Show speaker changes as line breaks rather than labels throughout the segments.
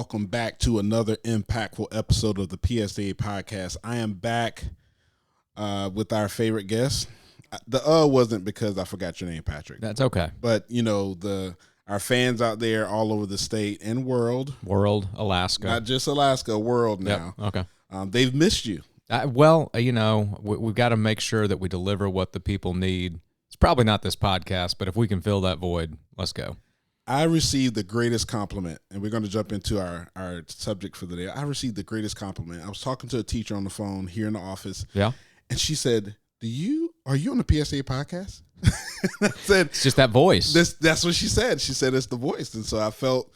Welcome back to another impactful episode of the PSTA Podcast. I am back with our favorite guest. The wasn't because I forgot your name, Patrick.
That's okay.
But, you know, our fans out there all over the state and world.
World, Alaska.
Not just Alaska, world now.
Yep. Okay.
They've missed you.
We've got to make sure that we deliver what the people need. It's probably not this podcast, but if we can fill that void, let's go.
I received the greatest compliment, and we're going to jump into our subject for the day. I received the greatest compliment. I was talking to a teacher on the phone here in the office.
Yeah.
And she said, are you on the PSTA podcast? I said,
it's just that voice.
That's what she said. She said, it's the voice. And so I felt,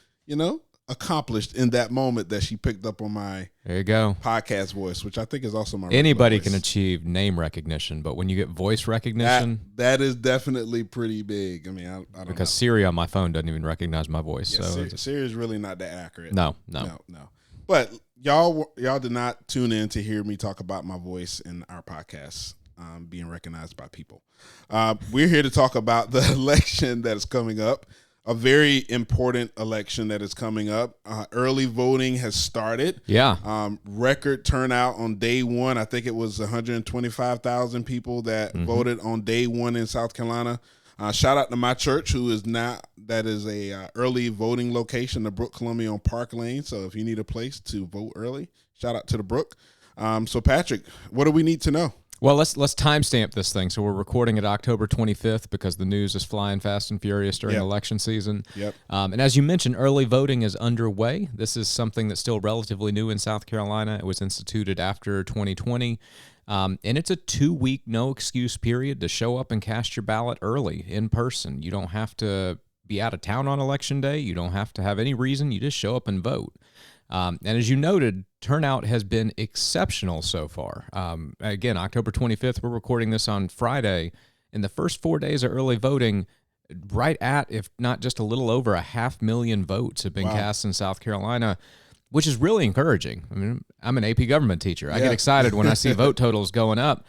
accomplished in that moment that she picked up on my podcast voice, which I think is also my
Anybody can achieve name recognition, but when you get voice recognition,
that is definitely pretty big. I mean, I don't
because
know.
Siri on my phone doesn't even recognize my voice.
Yeah, Siri is really not that accurate.
No.
But y'all did not tune in to hear me talk about my voice in our podcast being recognized by people. We're here to talk about the election that is coming up. A very important election that is coming up. Early voting has started.
Yeah.
Record turnout on day one. I think it was 125,000 people that voted on day one in South Carolina. Shout out to my church, that is a early voting location, the Brook Columbia on Park Lane. So if you need a place to vote early, shout out to the Brook. So Patrick, what do we need to know?
Well, let's timestamp this thing. So we're recording it October 25th because the news is flying fast and furious during election season.
Yep.
And as you mentioned, early voting is underway. This is something that's still relatively new in South Carolina. It was instituted after 2020. And it's a 2-week no excuse period to show up and cast your ballot early in person. You don't have to be out of town on election day. You don't have to have any reason. You just show up and vote. And as you noted, turnout has been exceptional so far. Again, October 25th, we're recording this on Friday. In the first 4 days of early voting, right at, if not just a little over 500,000 votes have been cast in South Carolina, which is really encouraging. I mean, I'm an AP government teacher. I get excited when I see vote totals going up.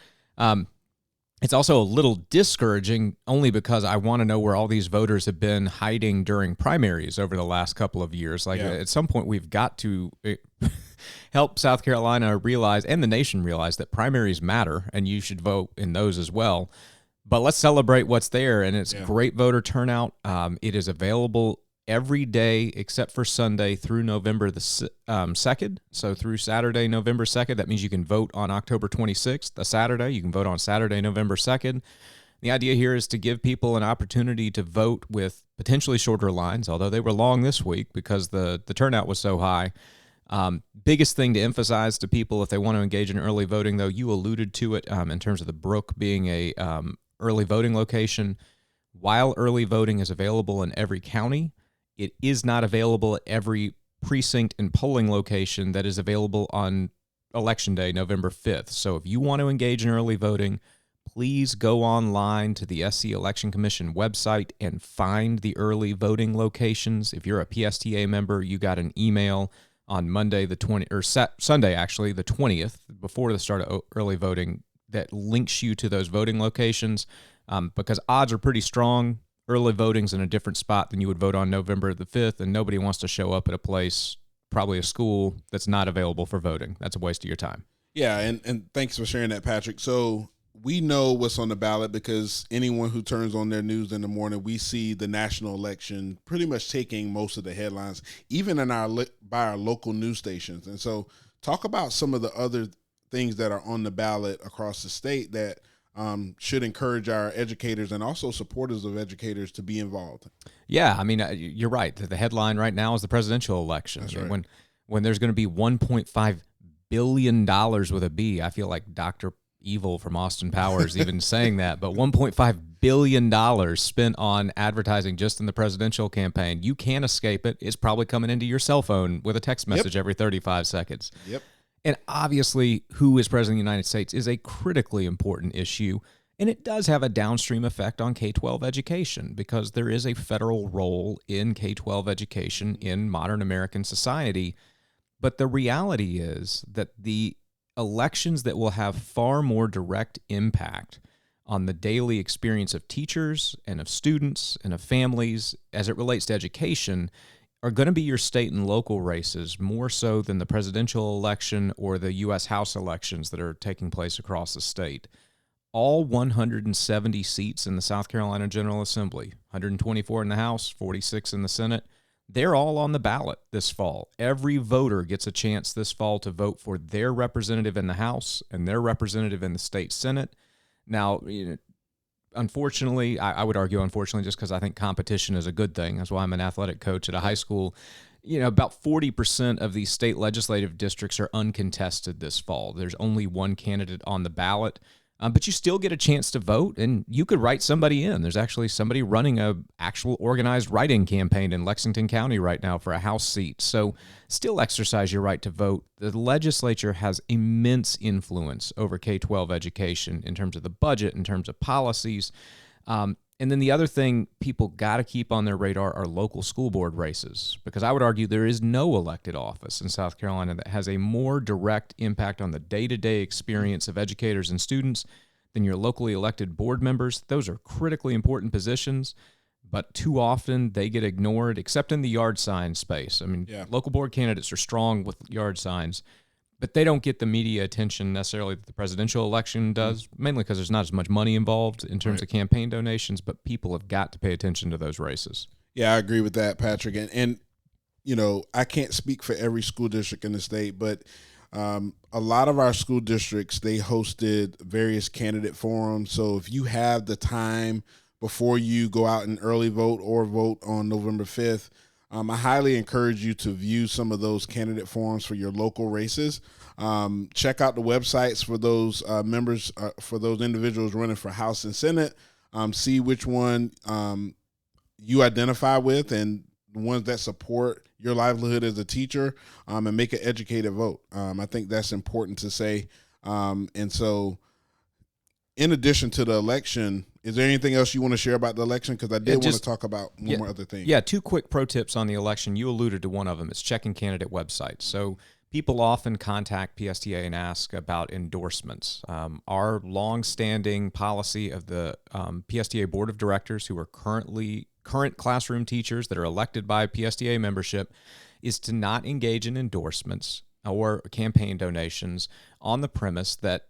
It's also a little discouraging only because I want to know where all these voters have been hiding during primaries over the last couple of years. At some point, we've got to help South Carolina realize, and the nation realize, that primaries matter, and you should vote in those as well. But let's celebrate what's there, and it's great voter turnout. It is available every day except for Sunday through November the 2nd. So through Saturday, November 2nd, that means you can vote on October 26th, a Saturday. You can vote on Saturday, November 2nd. The idea here is to give people an opportunity to vote with potentially shorter lines, although they were long this week because the turnout was so high. Biggest thing to emphasize to people if they want to engage in early voting, though, you alluded to it in terms of the Brook being a early voting location. While early voting is available in every county, it is not available at every precinct and polling location that is available on Election Day, November 5th. So if you want to engage in early voting, please go online to the SC Election Commission website and find the early voting locations. If you're a PSTA member, you got an email on Sunday, the 20th, before the start of early voting, that links you to those voting locations because odds are pretty strong. Early voting's in a different spot than you would vote on November the 5th, and nobody wants to show up at a place, probably a school, that's not available for voting. That's a waste of your time.
Yeah, and thanks for sharing that, Patrick. So we know what's on the ballot because anyone who turns on their news in the morning, we see the national election pretty much taking most of the headlines, even in by our local news stations. And so talk about some of the other things that are on the ballot across the state that should encourage our educators and also supporters of educators to be involved.
Yeah, I mean, you're right. The headline right now is the presidential election.
That's right.
When there's going to be $1.5 billion with a B, I feel like Dr. Evil from Austin Powers even saying that, but $1.5 billion spent on advertising just in the presidential campaign. You can't escape it. It's probably coming into your cell phone with a text message every 35 seconds.
Yep.
And obviously, who is president of the United States is a critically important issue, and it does have a downstream effect on K-12 education because there is a federal role in K-12 education in modern American society. But the reality is that the elections that will have far more direct impact on the daily experience of teachers and of students and of families as it relates to education are going to be your state and local races more so than the presidential election or the U.S. House elections that are taking place across the state. All 170 seats in the South Carolina General Assembly, 124 in the House, 46 in the Senate, they're all on the ballot this fall. Every voter gets a chance this fall to vote for their representative in the House and their representative in the state Senate. Now, unfortunately, I would argue unfortunately, just because I think competition is a good thing. That's why I'm an athletic coach at a high school. About 40% of these state legislative districts are uncontested this fall. There's only one candidate on the ballot. But you still get a chance to vote, and you could write somebody in. There's actually somebody running a actual organized write-in campaign in Lexington County right now for a House seat. So still exercise your right to vote. The legislature has immense influence over K-12 education in terms of the budget, in terms of policies. And then the other thing people got to keep on their radar are local school board races, because I would argue there is no elected office in South Carolina that has a more direct impact on the day-to-day experience of educators and students than your locally elected board members. Those are critically important positions, but too often they get ignored, except in the yard sign space. I mean, local board candidates are strong with yard signs, but they don't get the media attention necessarily that the presidential election does, mainly because there's not as much money involved in terms of campaign donations, but people have got to pay attention to those races.
Yeah, I agree with that, Patrick. And I can't speak for every school district in the state, but a lot of our school districts, they hosted various candidate forums. So if you have the time before you go out and early vote or vote on November 5th, I highly encourage you to view some of those candidate forums for your local races. Check out the websites for those members, for those individuals running for House and Senate. See which one you identify with and the ones that support your livelihood as a teacher, and make an educated vote. I think that's important to say. And so in addition to the election, is there anything else you want to share about the election? Because I did want to talk about one more other thing.
Yeah, two quick pro tips on the election. You alluded to one of them. It's checking candidate websites. So people often contact PSTA and ask about endorsements. Our long-standing policy of the PSTA Board of Directors, who are current classroom teachers that are elected by PSTA membership, is to not engage in endorsements or campaign donations on the premise that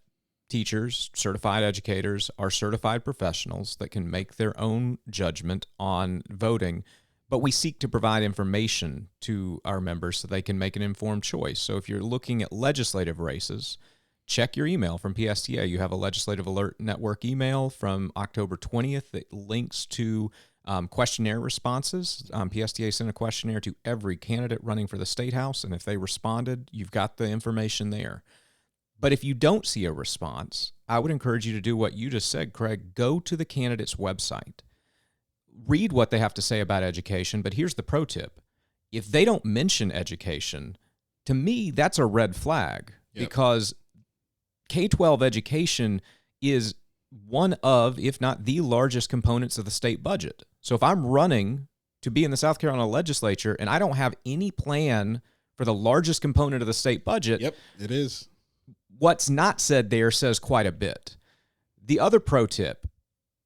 teachers, certified educators, are certified professionals that can make their own judgment on voting, but we seek to provide information to our members so they can make an informed choice. So if you're looking at legislative races, check your email from PSTA. You have a Legislative Alert Network email from October 20th that links to questionnaire responses. PSTA sent a questionnaire to every candidate running for the State House, and if they responded, you've got the information there. But if you don't see a response, I would encourage you to do what you just said, Craig. Go to the candidate's website. Read what they have to say about education, but here's the pro tip. If they don't mention education, to me, that's a red flag, because K-12 education is one of, if not the largest components of the state budget. So if I'm running to be in the South Carolina legislature and I don't have any plan for the largest component of the state budget,
it is.
What's not said there says quite a bit. The other pro tip,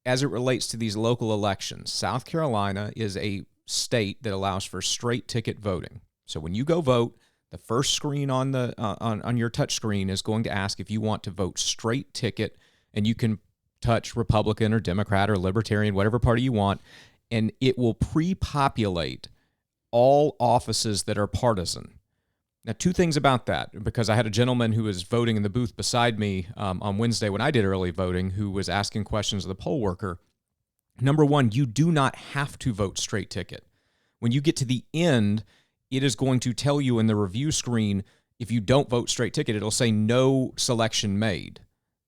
as it relates to these local elections, South Carolina is a state that allows for straight ticket voting. So when you go vote, the first screen on the on your touch screen is going to ask if you want to vote straight ticket, and you can touch Republican or Democrat or Libertarian, whatever party you want, and it will pre-populate all offices that are partisan. Now, two things about that, because I had a gentleman who was voting in the booth beside me on Wednesday when I did early voting who was asking questions of the poll worker. Number one, you do not have to vote straight ticket. When you get to the end, it is going to tell you in the review screen, if you don't vote straight ticket, it'll say no selection made.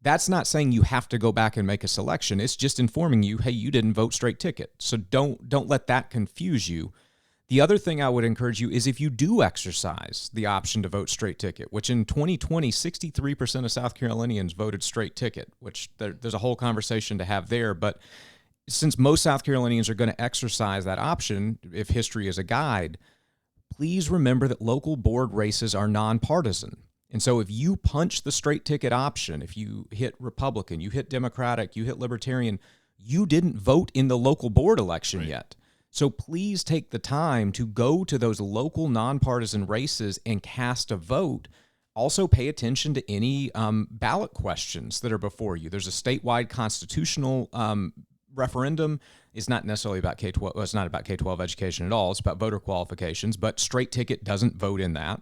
That's not saying you have to go back and make a selection. It's just informing you, hey, you didn't vote straight ticket. So don't let that confuse you. The other thing I would encourage you is if you do exercise the option to vote straight ticket, which in 2020, 63% of South Carolinians voted straight ticket, which there's a whole conversation to have there. But since most South Carolinians are going to exercise that option, if history is a guide, please remember that local board races are nonpartisan. And so if you punch the straight ticket option, if you hit Republican, you hit Democratic, you hit Libertarian, you didn't vote in the local board election yet. So please take the time to go to those local nonpartisan races and cast a vote. Also pay attention to any ballot questions that are before you. There's a statewide constitutional referendum. It's not necessarily about K-12. Well, it's not about K-12 education at all. It's about voter qualifications, but Straight Ticket doesn't vote in that.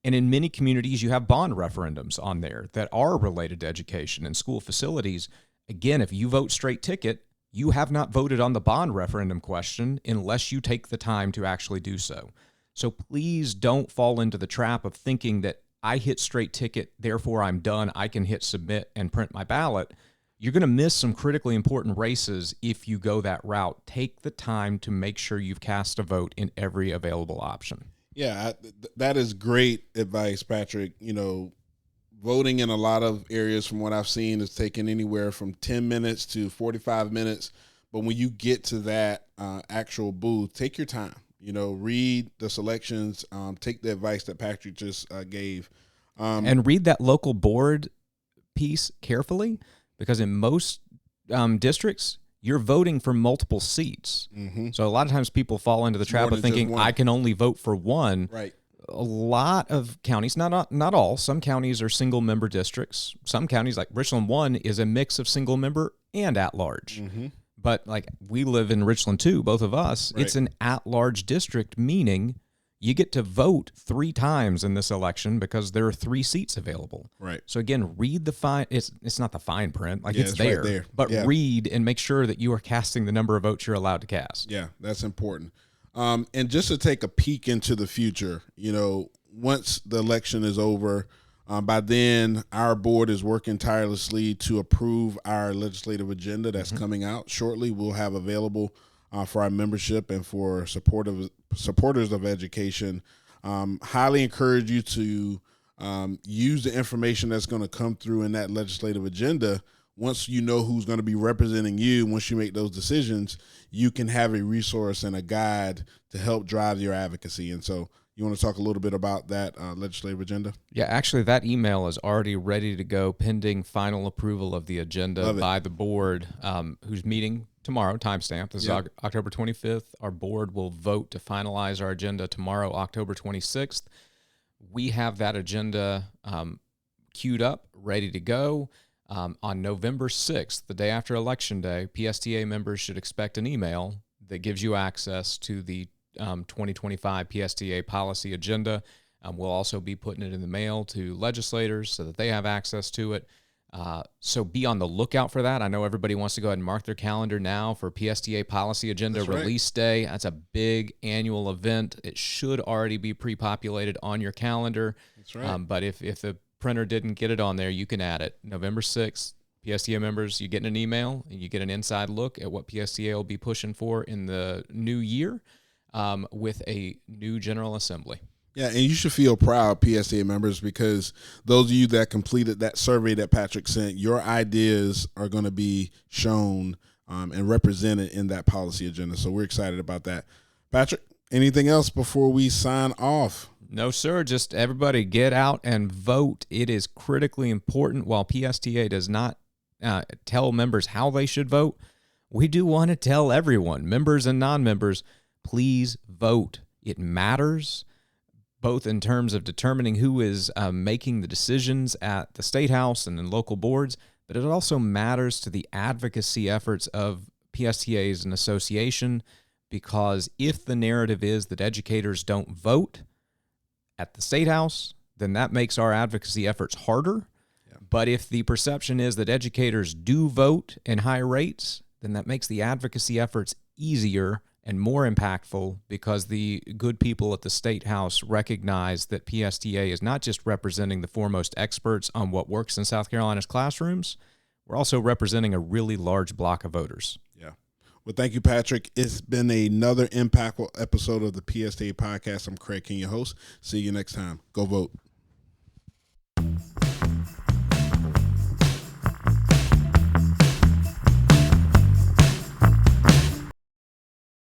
And in many communities, you have bond referendums on there that are related to education and school facilities. Again, if you vote Straight Ticket, you have not voted on the bond referendum question unless you take the time to actually do so. So please don't fall into the trap of thinking that I hit Straight Ticket, therefore I'm done. I can hit submit and print my ballot. You're going to miss some critically important races if you go that route. Take the time to make sure you've cast a vote in every available option.
Yeah, that is great advice, Patrick. Voting in a lot of areas from what I've seen is taking anywhere from 10 minutes to 45 minutes. But when you get to that actual booth, take your time, read the selections, take the advice that Patrick just gave.
And read that local board piece carefully, because in most districts, you're voting for multiple seats. Mm-hmm. So a lot of times people fall into the trap of thinking, I can only vote for one.
Right.
A lot of counties, not all, some counties are single-member districts. Some counties, like Richland 1, is a mix of single-member and at-large. Mm-hmm. But like we live in Richland 2, both of us, right. It's an at-large district, meaning you get to vote 3 times in this election because there are 3 seats available.
Right.
So again, read the fine. It's not the fine print, like it's there,
right there.
But read and make sure that you are casting the number of votes you're allowed to cast.
Yeah, that's important. And just to take a peek into the future, once the election is over, by then our board is working tirelessly to approve our legislative agenda that's coming out shortly. We'll have available for our membership and for supporters of education. Highly encourage you to use the information that's going to come through in that legislative agenda. Once you know who's going to be representing you, once you make those decisions, you can have a resource and a guide to help drive your advocacy. And so you want to talk a little bit about that legislative agenda? Yeah,
actually, that email is already ready to go pending final approval of the agenda by the board, who's meeting tomorrow, timestamp. This is October 25th. Our board will vote to finalize our agenda tomorrow, October 26th. We have that agenda queued up, ready to go. On November 6th, the day after Election Day, PSTA members should expect an email that gives you access to the 2025 PSTA policy agenda. We'll also be putting it in the mail to legislators so that they have access to it. So be on the lookout for that. I know everybody wants to go ahead and mark their calendar now for PSTA policy agenda release day. That's a big annual event. It should already be pre-populated on your calendar.
That's right.
But if the printer didn't get it on there, you can add it. November 6th, PSTA members, you get an email and you get an inside look at what PSTA will be pushing for in the new year with a new General Assembly.
Yeah, and you should feel proud, PSTA members, because those of you that completed that survey that Patrick sent, your ideas are going to be shown and represented in that policy agenda. So we're excited about that. Patrick, anything else before we sign off?
No, sir. Just everybody get out and vote. It is critically important. While PSTA does not tell members how they should vote, we do want to tell everyone, members and non-members, please vote. It matters, both in terms of determining who is making the decisions at the State House and in local boards, but it also matters to the advocacy efforts of PSTA as an association, because if the narrative is that educators don't vote at the State House, then that makes our advocacy efforts harder. Yeah. But if the perception is that educators do vote in high rates, then that makes the advocacy efforts easier and more impactful, because the good people at the State House recognize that PSTA is not just representing the foremost experts on what works in South Carolina's classrooms, we're also representing a really large block of voters.
Yeah. Well, thank you, Patrick. It's been another impactful episode of the PSTA Podcast. I'm Craig King, your host. See you next time. Go vote.